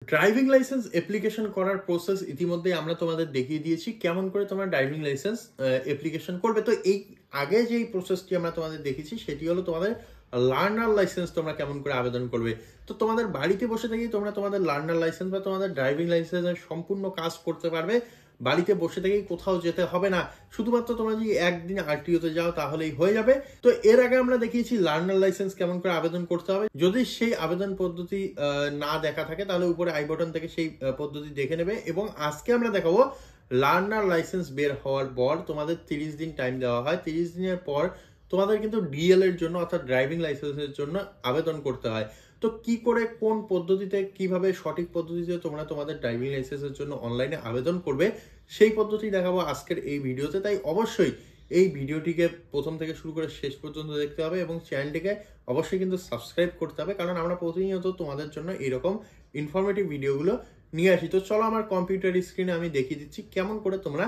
Driving licence application করার process ইতিমধ্যে আমরা তোমাদের দেখিয়ে দিয়েছি কেমন করে তোমরা ড্রাইভিং লাইসেন্স অ্যাপ্লিকেশন করবে। তো এই আগে যেই প্রসেসটি আমরা তোমাদের দেখেছি সেটি হলো তোমাদের লার্নার লাইসেন্স তোমরা কেমন করে আবেদন করবে। তো তোমাদের বাড়িতে বসে থেকেই তোমরা তোমাদের লার্নার লাইসেন্স বা তোমাদের ড্রাইভিং লাইসেন্সের সম্পূর্ণ কাজ করতে পারবে। বাড়িতে বসে থেকেই কোথাও যেতে হবে না, শুধুমাত্র তোমরা যদি একদিন আরটিওতে যাও তাহলেই হয়ে যাবে। তো এর আগে আমরা দেখিয়েছি লার্নার লাইসেন্স কেমন করে আবেদন করতে হবে। যদি সেই আবেদন পদ্ধতি না দেখা থাকে তাহলে উপরে আই বাটন থেকে সেই পদ্ধতি দেখে নেবে। এবং আজকে আমরা দেখাবো লার্নার লাইসেন্স বের হওয়ার পর তোমাদের 30 দিন টাইম দেওয়া হয়। 30 দিনের পর তোমাদের কিন্তু ডিএল এর জন্য অর্থাৎ ড্রাইভিং লাইসেন্সের জন্য আবেদন করতে হয়। তো কি করে কোন পদ্ধতিতে কিভাবে সঠিক পদ্ধতিতে তোমরা তোমাদের ড্রাইভিং লাইসেন্সের জন্য অনলাইনে আবেদন করবে সেই পদ্ধতি দেখাবো আজকের এই ভিডিওতে। তাই অবশ্যই এই ভিডিওটিকে প্রথম থেকে শুরু করে শেষ পর্যন্ত দেখতে হবে এবং চ্যানেলটিকে অবশ্যই কিন্তু সাবস্ক্রাইব করতে হবে, কারণ আমরা প্রতিনিয়ত তোমাদের জন্য এরকম ইনফরমেটিভ ভিডিওগুলো নিয়ে আসি। তো চলো আমার কম্পিউটার স্ক্রিনে আমি দেখিয়ে দিচ্ছি কেমন করে তোমরা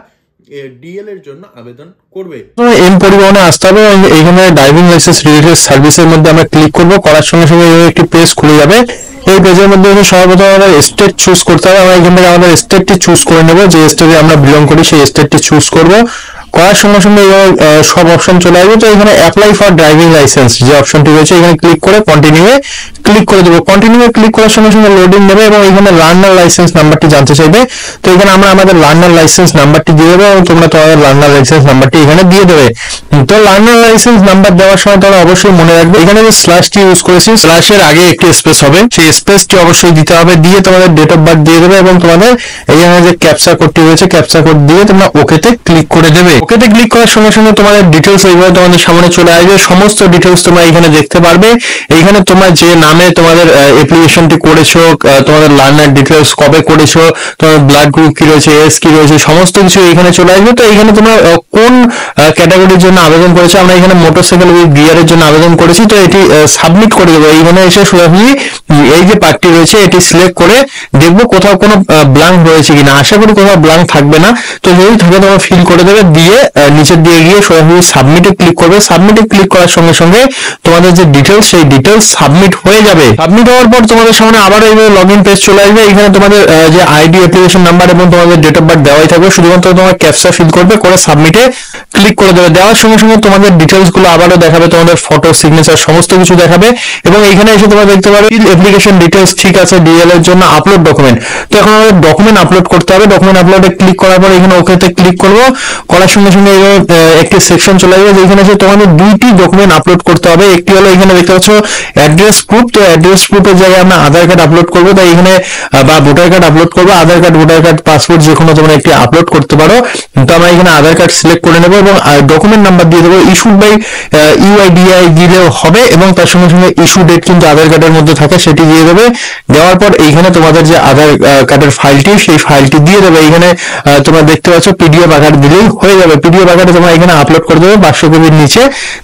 ডিএল এর জন্য আবেদন করবে। এম পরিবহনে আসতে হবে এবং এখানে ড্রাইভিং লাইসেন্স রিলেটেড সার্ভিসের মধ্যে আমরা ক্লিক করব। করার সঙ্গে সঙ্গে একটি পেজ খুলে যাবে। এই পেজের মধ্যে সর্বপ্রথম আমাদের স্টেট চুজ করতে হবে। আমরা এখান থেকে আমাদের স্টেটটি চুজ করে নেব, যে স্টেটে আমরা বিলং করি সেই স্টেটটি চুজ করব। করার সঙ্গে সঙ্গে সব অপশন চলে আসবে। তো এখানে অ্যাপ্লাই ফর ড্রাইভিং লাইসেন্স যে অপশনটি রয়েছে এখানে ক্লিক করে কন্টিনিউয়ে ক্লিক করে দেবো। কন্টিনিউয়ে ক্লিক করার সঙ্গে সঙ্গে লোডিং নেবে এবং এখানে লার্নার লাইসেন্স নাম্বারটি জানতে চাইবে। তো এখানে আমরা আমাদের লার্নার লাইসেন্স নাম্বারটি দিয়ে দেবো এবং তোমরা তোমাদের লার্নার লাইসেন্স নাম্বারটি এখানে দিয়ে দেবে। তো লার্নার লাইসেন্স নাম্বার দেওয়ার সময় তোমরা অবশ্যই মনে রাখবে এখানে যে স্ল্যাশটি ইউজ করেছি স্ল্যাশের আগে একটি স্পেস হবে, সেই স্পেসটি অবশ্যই দিতে হবে। দিয়ে তোমাদের ডেট অফ বার্থ দিয়ে দেবে এবং তোমাদের এখানে যে ক্যাপচা কোডটি রয়েছে ক্যাপচা কোড দিয়ে তোমরা ওকেতে ক্লিক করে দেবে। ওকেতে ক্লিক করার সঙ্গে সঙ্গে তোমাদের ডিটেলস এইভাবে তোমাদের সামনে চলে আসবে। সমস্ত ডিটেলস তোমরা এখানে দেখতে পারবে। এইখানে তোমরা যে নামে তোমাদের অ্যাপ্লিকেশনটি করেছো, তোমাদের লার্নার ডিটেলস কবে করেছো, তোমার ব্লাড গ্রুপ কি রয়েছে, এজ কি রয়েছে, সমস্ত কিছু এখানে চলে আসবে। তো এখানে তোমরা কোন ক্যাটাগরির জন্য আবেদন করেছো, আমরা এখানে মোটরসাইকেল উইথ গিয়ারের জন্য আবেদন করেছি। তো এটি সাবমিট করে দেবো। এইখানে এসে সরাসরি এই যে পার্টটি রয়েছে এটি সিলেক্ট করে দেখবো কোথাও কোনো ব্ল্যাঙ্ক রয়েছে কিনা। আশা করি কোথাও ব্ল্যাঙ্ক থাকবে না। তো যদি থাকে তোমরা ফিল করে দেবে, দিয়ে নিচের দিয়ে গিয়ে সরাসরি সাবমিটে ক্লিক করবে। সাবমিটে ক্লিক করার সঙ্গে সঙ্গে তোমাদের যে ডিটেলস সেই ডিটেলস সাবমিট হয়ে যাবে। সাবমিট হওয়ার পর তোমাদের সামনে আবার এই লগইন পেজ চলে আসবে। এখানে তোমাদের যে আইডি, অ্যাপ্লিকেশন নাম্বার এবং তোমাদের ডেট অফ বার্থ দেওয়াই থাকবে। শুধুমাত্র তোমার ক্যাপচা ফিল করবে, করে সাবমিটে ক্লিক করে দেবে। দেওয়ার সঙ্গে সঙ্গে তোমাদের ডিটেলস গুলো আবারও দেখাবে, তোমাদের ফটো, সিগনেচার সমস্ত কিছু দেখাবে। এবং এখানে এসে তোমরা দেখতে পারো অ্যাপ্লিকেশন ডিটেলস ঠিক আছে ডিএল এর জন্য, আপলোড ডকুমেন্ট। তো এখন আমাদের ডকুমেন্ট আপলোড করতে হবে। ডকুমেন্ট আপলোডে ক্লিক করার পর এখানে ওকেতে ক্লিক করবো। করার সঙ্গে সঙ্গে একটি সেকশন চলে আসবে যেখানে এসে তোমাদের দুইটি ডকুমেন্ট আপলোড করতে হবে। একটি হলো এখানে দেখতে পাচ্ছ অ্যাড্রেস প্রুফ। তো অ্যাড্রেস প্রুফের জায়গায় আমরা আধার কার্ড আপলোড করবো। তাই এখানে বা ভোটার কার্ড আপলোড করবো। আধার কার্ড, ভোটার কার্ড, পাসপোর্ট যে কোনো তোমরা একটি আপলোড করতে পারো। তো আমরা এখানে আধার কার্ড সিলেক্ট করে নেবো এবং ডকুমেন্ট নাম্বার দিয়ে দেবো। ইস্যুড বাই ইউআইডিআই দিলেও হবে এবং তার সঙ্গে সঙ্গে ইস্যু ডেট কিন্তু আধার কার্ডের মধ্যে থাকে, সেটি দিয়ে দেবে। দেওয়ার পর এইখানে তোমাদের যে আধার কার্ডের ফাইলটি সেই ফাইলটি দিয়ে দেবে। এখানে তোমরা দেখতে পাচ্ছ পিডিএফ আকার দিলেই হয়ে যাবে। পিডিএফ আকারে তোমরা এখানে আপলোড করে দেবে 500 কপির নিচে,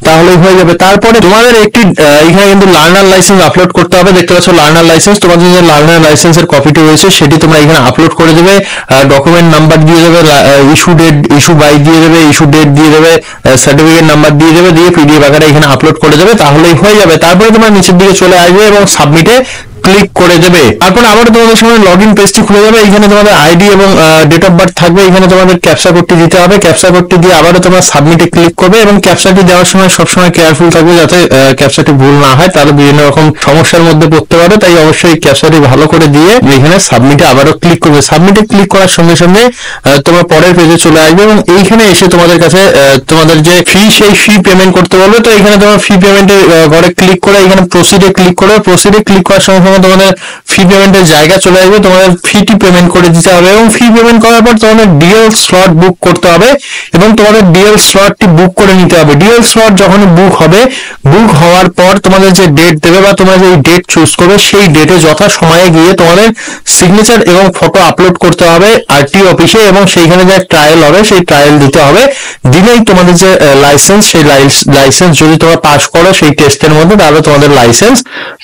তাহলেই হয়ে যাবে। তারপরে তোমাদের একটি এখানে কিন্তু লার্নার লাইসেন্স আপলোড করতে হবে। দেখতে পাচ্ছ লার্নার লাইসেন্স। তোমাদের যে লার্নার লাইসেন্সের কপিটি রয়েছে সেটি তোমরা এখানে আপলোড করে দেবে। ডকুমেন্ট নাম্বার দিয়ে দেবে, ইস্যু ডেট, ইস্যু বাই দিয়ে দেবে, ইস্যু ডেট দিয়ে দেবে, সার্টিফিকেট নাম্বার দিয়ে দেবে, দিয়ে পিডিএফ আকারে এখানে আপলোড করে দেবে, তাহলেই হয়ে যাবে। তারপরে তোমরা নিচের দিকে চলে আসবে এবং সাবমিটে ক্লিক করে দেবে। তারপর আবার তোমাদের সামনে লগইন পেজটি খুলে যাবে। এখানে তোমাদের আইডি এবং ডেট অফ বার্থ থাকবে। এখানে তোমাদের ক্যাপচা কোডটি দিতে হবে। ক্যাপচা কোডটি দিয়ে আবারও তোমরা সাবমিটে ক্লিক করবে এবং ক্যাপচাটি দেওয়ার সময় সবসময় কেয়ারফুল থাকবে যাতে ক্যাপচাটি ভুল না হয়, তাহলে বিভিন্ন রকম সমস্যার মধ্যে পড়তে পারে। তাই অবশ্যই ক্যাপচাটি ভালো করে দিয়ে এখানে সাবমিটে আবারও ক্লিক করবে। সাবমিটে ক্লিক করার সঙ্গে সঙ্গে তোমরা পরের পেজে চলে আসবে এবং এইখানে এসে তোমাদের কাছে তোমাদের যে ফি সেই ফি পেমেন্ট করতে বলবে। তো এখানে তোমার ফি পেমেন্টের ঘরে ক্লিক করে এখানে প্রসিডে ক্লিক করবে। প্রসিডে ক্লিক করার সঙ্গে সঙ্গে তোমাদের ফি পেমেন্টের জায়গা চলে আসবে। তোমাদের ফিটি পেমেন্ট করে দিতে হবে এবং ফি পেমেন্ট করার পর তোমাদের ডিএল স্লট বুক করতে হবে এবং তোমাদের ডিএল স্লটটি বুক করে নিতে হবে। ডিএল স্লট যখন বুক হবে, বুক হওয়ার পর তোমাদের যে ডেট দেবে বা তোমরা যে ডেট চুজ করবে সেই ডেটে যথা সময়ে গিয়ে তোমাদের সিগনেচার এবং ফটো আপলোড করতে হবে আরটি অফিসে এবং সেইখানে যে ট্রায়াল হবে সেই ট্রায়াল দিতে হবে। দিলেই তোমাদের যে লাইসেন্স সেই লাইসেন্স যদি তোমরা পাস করো সেই টেস্টের মধ্যে, তাহলে তোমাদের লাইসেন্স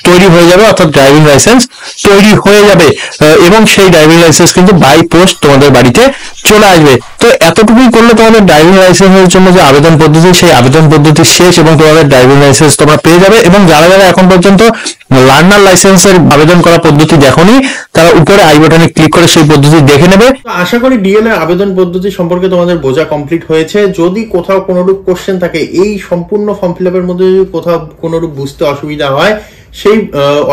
তৈরি হয়ে যাবে, অর্থাৎ ড্রাইভিং লাইসেন্স তৈরি হয়ে যাবে এবং সেই ড্রাইভিং লাইসেন্স কিন্তু বাই পোস্ট তোমাদের বাড়িতে চলে আসবে। তো এতটুকুই করলে তোমাদের ড্রাইভিং লাইসেন্সের জন্য যে আবেদন পদ্ধতি, সেই আবেদন পদ্ধতি শেষ এবং তোমাদের ড্রাইভিং লাইসেন্স তোমরা পেয়ে যাবে। এবং যারা যারা এখন পর্যন্ত লার্নার লাইসেন্সের আবেদন করা পদ্ধতি দেখোনি, তারা উপরে আই বাটনে ক্লিক করে সেই পদ্ধতি দেখে নেবে। আশা করি ডিএল এর আবেদন পদ্ধতি সম্পর্কে তোমাদের বোঝা কমপ্লিট হয়েছে। যদি কোথাও কোনোরূপ কোশ্চেন থাকে, এই সম্পূর্ণ ফর্ম ফিল আপের মধ্যে যদি কোথাও কোনোরূপ বুঝতে অসুবিধা হয়, সেই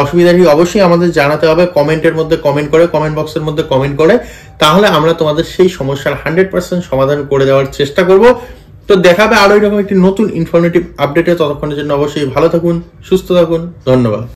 অসুবিধাটি অবশ্যই আমাদের জানাতে হবে কমেন্টের মধ্যে, কমেন্ট করে, কমেন্ট বক্সের মধ্যে কমেন্ট করে। তাহলে আমরা তোমাদের সেই সমস্যার 100% সমাধান করে দেওয়ার চেষ্টা করব। তো দেখাবে আরো এরকম একটি নতুন ইনফরমেটিভ আপডেটে। ততক্ষণের জন্য অবশ্যই ভালো থাকুন, সুস্থ থাকুন, ধন্যবাদ।